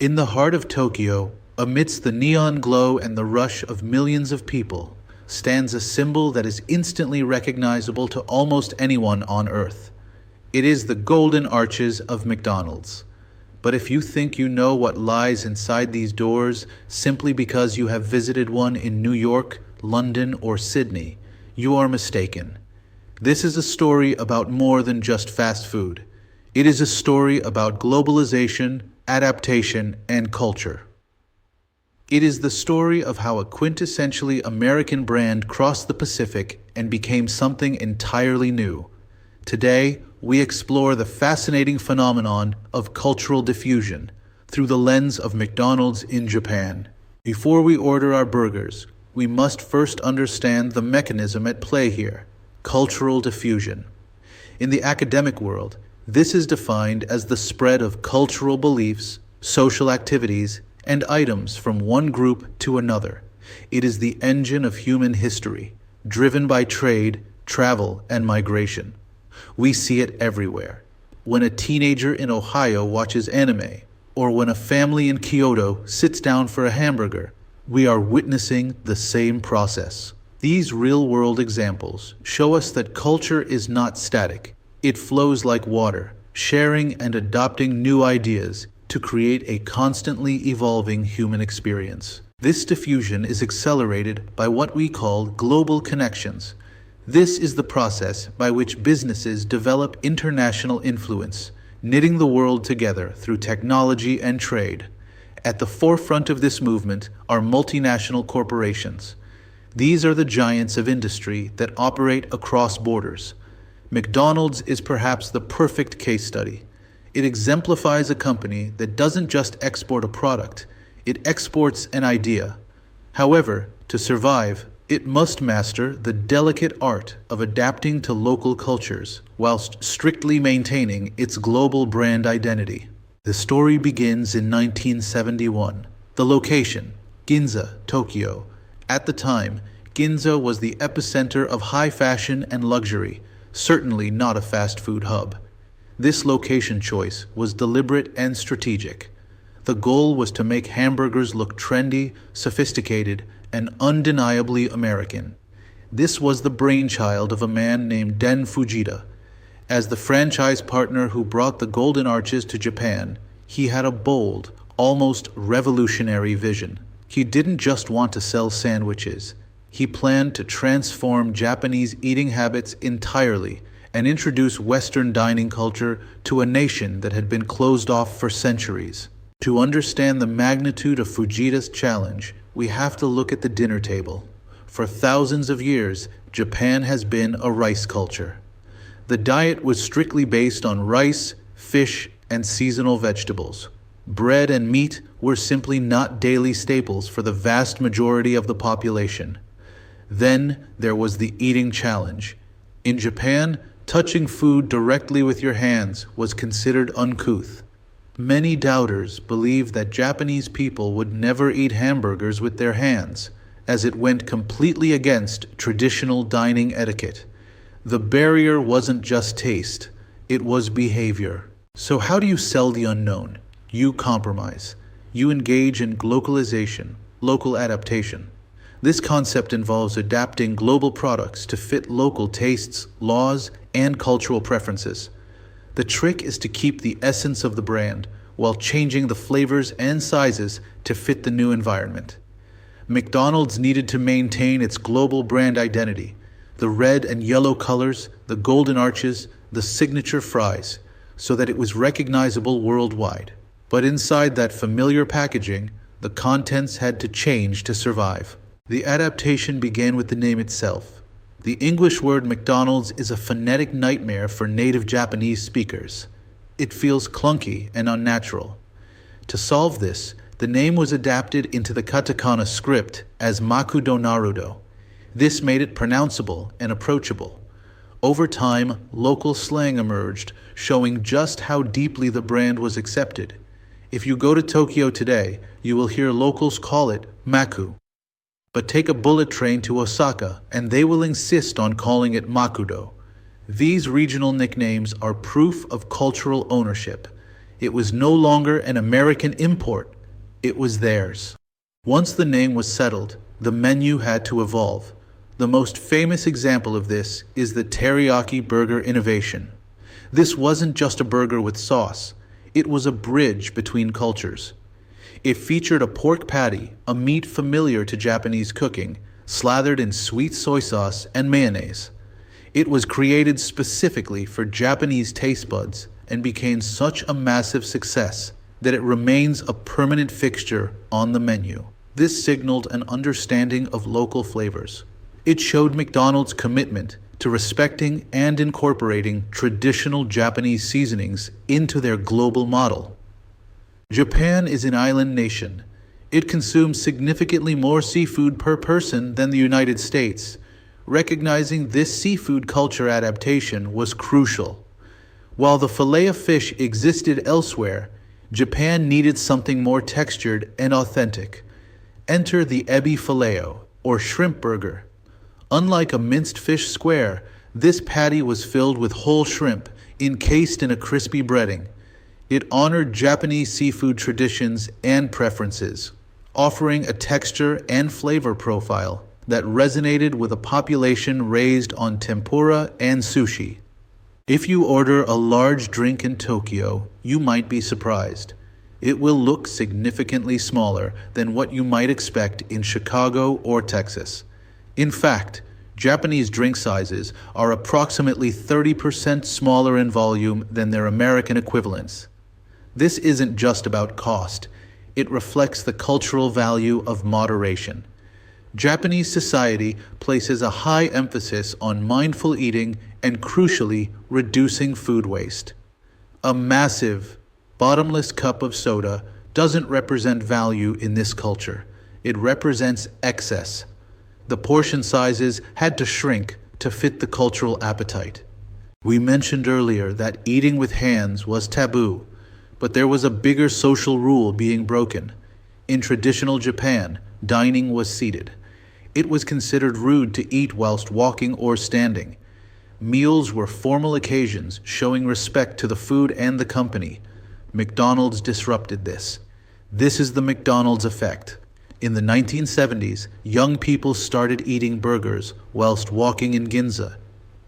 In the heart of Tokyo, amidst the neon glow and the rush of millions of people, stands a symbol that is instantly recognizable to almost anyone on Earth. It is the golden arches of McDonald's. But if you think you know what lies inside these doors simply because you have visited one in New York, London, or Sydney, you are mistaken. This is a story about more than just fast food. It is a story about globalization, adaptation, and culture. It is the story of how a quintessentially American brand crossed the Pacific and became something entirely new. Today, we explore the fascinating phenomenon of cultural diffusion through the lens of McDonald's in Japan. Before we order our burgers, we must first understand the mechanism at play here: cultural diffusion. In the academic world, this is defined as the spread of cultural beliefs, social activities, and items from one group to another. It is the engine of human history, driven by trade, travel, and migration. We see it everywhere. When a teenager in Ohio watches anime, or when a family in Kyoto sits down for a hamburger, we are witnessing the same process. These real-world examples show us that culture is not static. It flows like water, sharing and adopting new ideas to create a constantly evolving human experience. This diffusion is accelerated by what we call global connections. This is the process by which businesses develop international influence, knitting the world together through technology and trade. At the forefront of this movement are multinational corporations. These are the giants of industry that operate across borders. McDonald's is perhaps the perfect case study. It exemplifies a company that doesn't just export a product, it exports an idea. However, to survive, it must master the delicate art of adapting to local cultures whilst strictly maintaining its global brand identity. The story begins in 1971. The location, Ginza, Tokyo. At the time, Ginza was the epicenter of high fashion and luxury, certainly not a fast food hub. This location choice was deliberate and strategic. The goal was to make hamburgers look trendy, sophisticated, and undeniably American. This was the brainchild of a man named Den Fujita. As the franchise partner who brought the Golden Arches to Japan, he had a bold, almost revolutionary vision. He didn't just want to sell sandwiches. He planned to transform Japanese eating habits entirely and introduce Western dining culture to a nation that had been closed off for centuries. To understand the magnitude of Fujita's challenge, we have to look at the dinner table. For thousands of years, Japan has been a rice culture. The diet was strictly based on rice, fish, and seasonal vegetables. Bread and meat were simply not daily staples for the vast majority of the population. Then there was the eating challenge. In Japan, touching food directly with your hands was considered uncouth. Many doubters believed that Japanese people would never eat hamburgers with their hands, as it went completely against traditional dining etiquette. The barrier wasn't just taste, it was behavior. So how do you sell the unknown? You compromise. You engage in glocalization, local adaptation. This concept involves adapting global products to fit local tastes, laws, and cultural preferences. The trick is to keep the essence of the brand while changing the flavors and sizes to fit the new environment. McDonald's needed to maintain its global brand identity. The red and yellow colors, the golden arches, the signature fries, so that it was recognizable worldwide. But inside that familiar packaging, the contents had to change to survive. The adaptation began with the name itself. The English word McDonald's is a phonetic nightmare for native Japanese speakers. It feels clunky and unnatural. To solve this, the name was adapted into the katakana script as Makudo Narudo. This made it pronounceable and approachable. Over time, local slang emerged, showing just how deeply the brand was accepted. If you go to Tokyo today, you will hear locals call it Maku. But take a bullet train to Osaka, and they will insist on calling it Makudo. These regional nicknames are proof of cultural ownership. It was no longer an American import, it was theirs. Once the name was settled, the menu had to evolve. The most famous example of this is the teriyaki burger innovation. This wasn't just a burger with sauce, it was a bridge between cultures. It featured a pork patty, a meat familiar to Japanese cooking, slathered in sweet soy sauce and mayonnaise. It was created specifically for Japanese taste buds and became such a massive success that it remains a permanent fixture on the menu. This signaled an understanding of local flavors. It showed McDonald's commitment to respecting and incorporating traditional Japanese seasonings into their global model. Japan is an island nation. It consumes significantly more seafood per person than the United States. Recognizing this seafood culture adaptation was crucial. While the fillet of fish existed elsewhere, Japan needed something more textured and authentic. Enter the ebi fileo, or shrimp burger. Unlike a minced fish square, this patty was filled with whole shrimp, encased in a crispy breading. It honored Japanese seafood traditions and preferences, offering a texture and flavor profile that resonated with a population raised on tempura and sushi. If you order a large drink in Tokyo, you might be surprised. It will look significantly smaller than what you might expect in Chicago or Texas. In fact, Japanese drink sizes are approximately 30% smaller in volume than their American equivalents. This isn't just about cost. It reflects the cultural value of moderation. Japanese society places a high emphasis on mindful eating and, crucially, reducing food waste. A massive, bottomless cup of soda doesn't represent value in this culture. It represents excess. The portion sizes had to shrink to fit the cultural appetite. We mentioned earlier that eating with hands was taboo, but there was a bigger social rule being broken. In traditional Japan, dining was seated. It was considered rude to eat whilst walking or standing. Meals were formal occasions showing respect to the food and the company. McDonald's disrupted this. This is the McDonald's effect. In the 1970s, young people started eating burgers whilst walking in Ginza.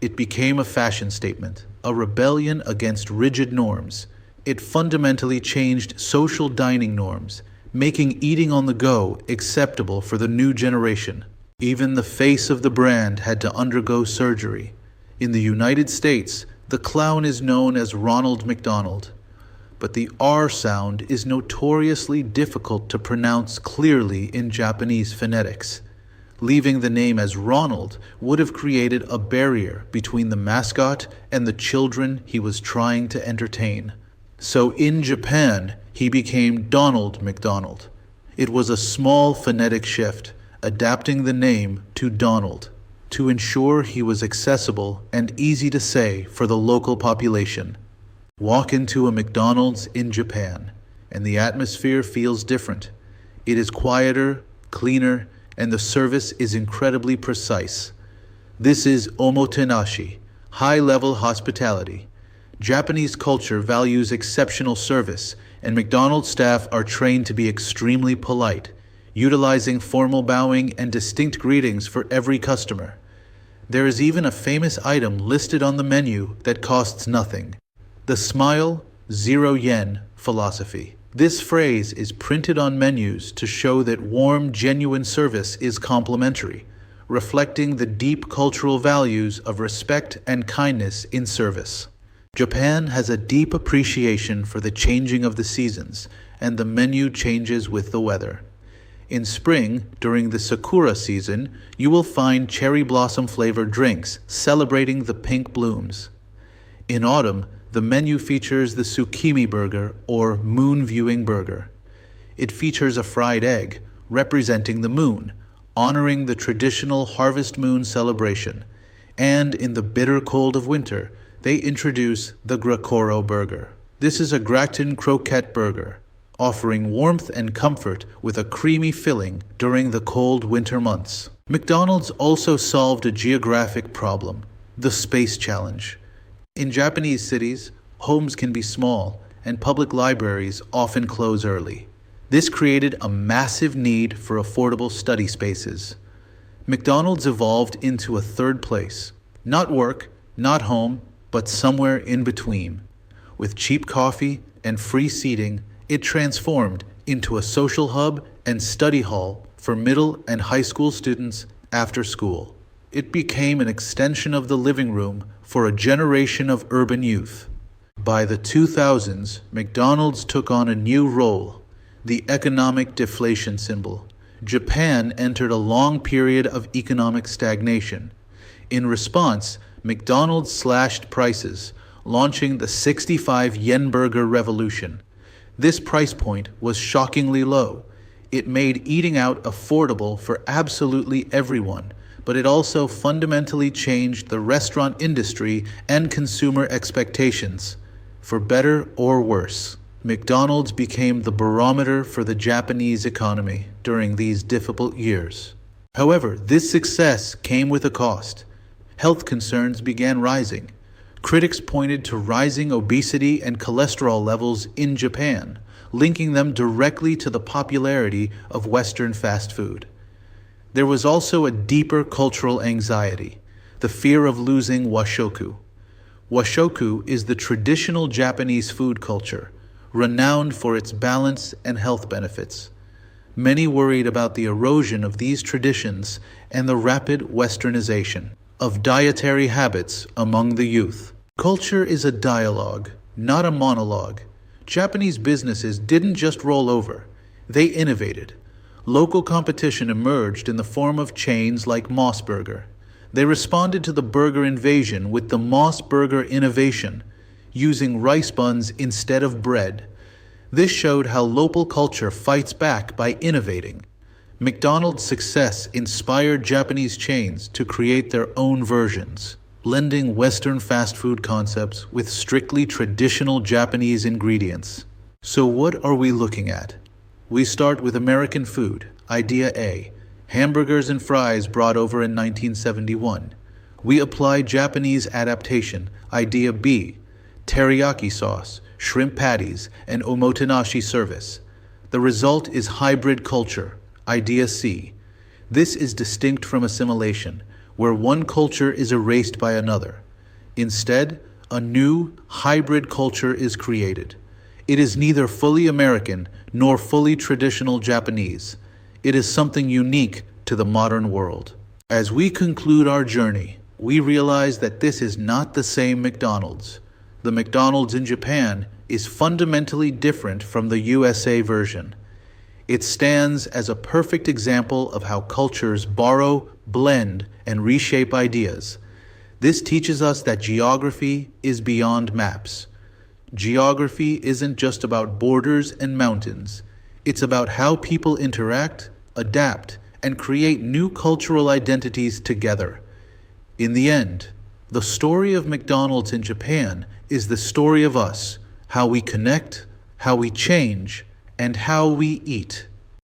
It became a fashion statement, a rebellion against rigid norms. It fundamentally changed social dining norms, making eating on the go acceptable for the new generation. Even the face of the brand had to undergo surgery. In the United States, the clown is known as Ronald McDonald. But the R sound is notoriously difficult to pronounce clearly in Japanese phonetics. Leaving the name as Ronald would have created a barrier between the mascot and the children he was trying to entertain. So in Japan, he became Donald McDonald. It was a small phonetic shift, adapting the name to Donald, to ensure he was accessible and easy to say for the local population. Walk into a McDonald's in Japan, and the atmosphere feels different. It is quieter, cleaner, and the service is incredibly precise. This is omotenashi, high-level hospitality. Japanese culture values exceptional service, and McDonald's staff are trained to be extremely polite, utilizing formal bowing and distinct greetings for every customer. There is even a famous item listed on the menu that costs nothing. The smile, 0 yen philosophy. This phrase is printed on menus to show that warm, genuine service is complimentary, reflecting the deep cultural values of respect and kindness in service. Japan has a deep appreciation for the changing of the seasons, and the menu changes with the weather. In spring, during the sakura season, you will find cherry blossom flavored drinks celebrating the pink blooms. In autumn, the menu features the tsukimi burger, or moon viewing burger. It features a fried egg, representing the moon, honoring the traditional harvest moon celebration. And in the bitter cold of winter, they introduce the Grakoro burger. This is a gratin croquette burger, offering warmth and comfort with a creamy filling during the cold winter months. McDonald's also solved a geographic problem, the space challenge. In Japanese cities, homes can be small, and public libraries often close early. This created a massive need for affordable study spaces. McDonald's evolved into a third place. Not work, not home, but somewhere in between. With cheap coffee and free seating, it transformed into a social hub and study hall for middle and high school students after school. It became an extension of the living room for a generation of urban youth. By the 2000s, McDonald's took on a new role, the economic deflation symbol. Japan entered a long period of economic stagnation. In response, McDonald's slashed prices, launching the 65 yen burger revolution. This price point was shockingly low. It made eating out affordable for absolutely everyone, but it also fundamentally changed the restaurant industry and consumer expectations. For better or worse, McDonald's became the barometer for the Japanese economy during these difficult years. However, this success came with a cost. Health concerns began rising. Critics pointed to rising obesity and cholesterol levels in Japan, linking them directly to the popularity of Western fast food. There was also a deeper cultural anxiety, the fear of losing washoku. Washoku is the traditional Japanese food culture, renowned for its balance and health benefits. Many worried about the erosion of these traditions and the rapid westernization of dietary habits among the youth. Culture is a dialogue, not a monologue. Japanese businesses didn't just roll over, they innovated. Local competition emerged in the form of chains like Moss Burger. They responded to the burger invasion with the Moss Burger innovation, using rice buns instead of bread. This showed how local culture fights back by innovating. McDonald's success inspired Japanese chains to create their own versions, blending Western fast food concepts with strictly traditional Japanese ingredients. So what are we looking at? We start with American food, idea A, hamburgers and fries brought over in 1971. We apply Japanese adaptation, idea B, teriyaki sauce, shrimp patties, and omotenashi service. The result is hybrid culture, idea C. This is distinct from assimilation, where one culture is erased by another. Instead, a new, hybrid culture is created. It is neither fully American nor fully traditional Japanese. It is something unique to the modern world. As we conclude our journey, we realize that this is not the same McDonald's. The McDonald's in Japan is fundamentally different from the USA version. It stands as a perfect example of how cultures borrow, blend, and reshape ideas. This teaches us that geography is beyond maps. Geography isn't just about borders and mountains. It's about how people interact, adapt, and create new cultural identities together. In the end, the story of McDonald's in Japan is the story of us, how we connect, how we change, and how we eat.